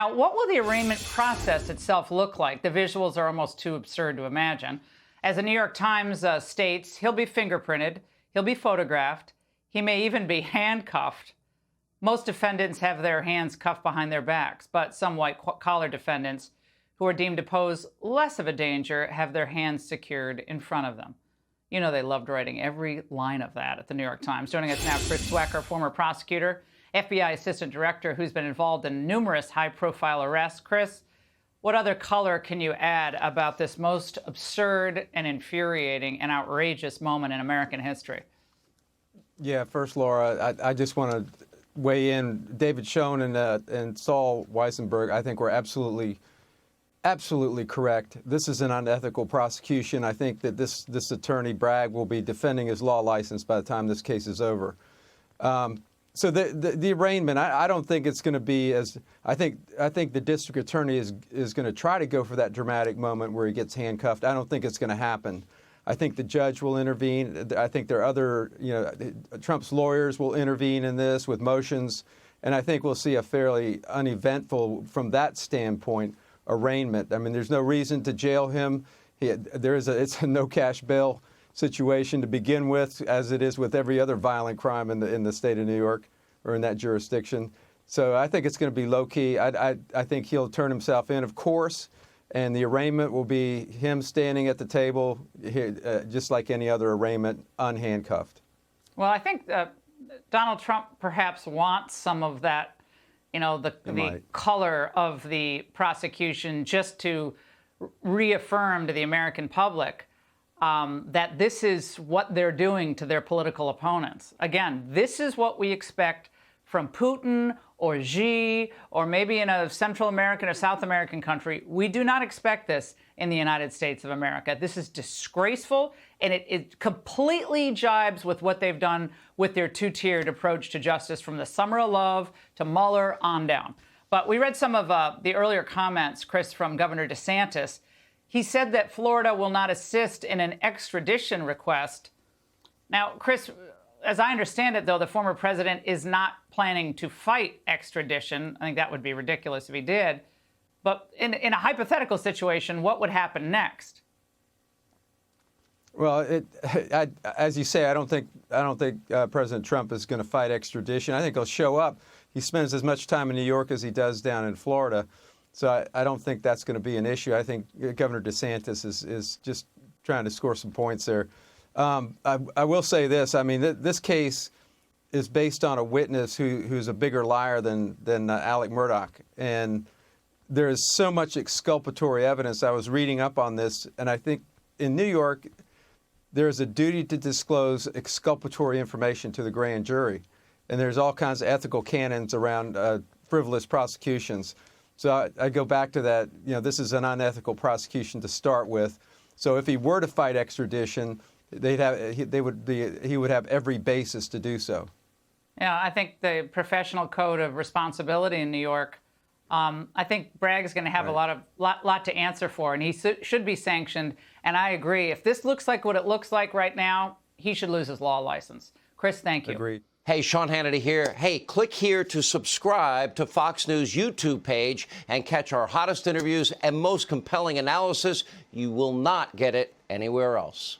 Now, what will the arraignment process itself look like? The visuals are almost too absurd to imagine. As the New York Times states, he'll be fingerprinted, he'll be photographed, he may even be handcuffed. Most defendants have their hands cuffed behind their backs, but some white-collar defendants who are deemed to pose less of a danger have their hands secured in front of them. You know they loved writing every line of that at the New York Times. Joining us now, Chris Swecker, former prosecutor, FBI assistant director who's been involved in numerous high-profile arrests. Chris, what other color can you add about this most absurd and infuriating and outrageous moment in American history? Yeah, first, Laura, I just want to weigh in. David Schoen and Saul Weissenberg, I think, were absolutely correct. This is an unethical prosecution. I think that this attorney, Bragg, will be defending his law license by the time this case is over. So the arraignment, I don't think it's going to be as I think the district attorney is going to try to go for that dramatic moment where he gets handcuffed. I don't think it's going to happen. I think the judge will intervene. I think there are other, Trump's lawyers will intervene in this with motions, and I think we'll see a fairly uneventful, from that standpoint, arraignment. I mean, there's no reason to jail him. It's a no cash bail situation to begin with, as it is with every other violent crime in the state of New York or in that jurisdiction. So I think it's going to be low key. I think he'll turn himself in, of course, and the arraignment will be him standing at the table, just like any other arraignment, unhandcuffed. Well, I think Donald Trump perhaps wants some of that, the color of the prosecution, just to reaffirm to the American public that this is what they're doing to their political opponents. Again, this is what we expect from Putin or Xi or maybe in a Central American or South American country. We do not expect this in the United States of America. This is disgraceful, and it completely jibes with what they've done with their two-tiered approach to justice from the Summer of Love to Mueller on down. But we read some of the earlier comments, Chris, from Governor DeSantis. He said that Florida will not assist in an extradition request. Now, Chris, as I understand it, though, the former president is not planning to fight extradition. I think that would be ridiculous if he did. But in a hypothetical situation, what would happen next? Well, as you say, I don't think President Trump is going to fight extradition. I think he'll show up. He spends as much time in New York as he does down in Florida. So I don't think that's going to be an issue. I think Governor DeSantis is just trying to score some points there. I will say this. I mean, this case is based on a witness who's a bigger liar than Alec Murdaugh. And there is so much exculpatory evidence. I was reading up on this, and I think in New York, there is a duty to disclose exculpatory information to the grand jury. And there's all kinds of ethical canons around frivolous prosecutions. So I go back to that, this is an unethical prosecution to start with. So if he were to fight extradition, he would have every basis to do so. Yeah, I think the professional code of responsibility in New York, I think Bragg's going to have a lot to answer for, and he should be sanctioned. And I agree. If this looks like what it looks like right now, he should lose his law license. Chris, thank you. Agreed. Hey, Sean Hannity here. Hey, click here to subscribe to Fox News YouTube page and catch our hottest interviews and most compelling analysis. You will not get it anywhere else.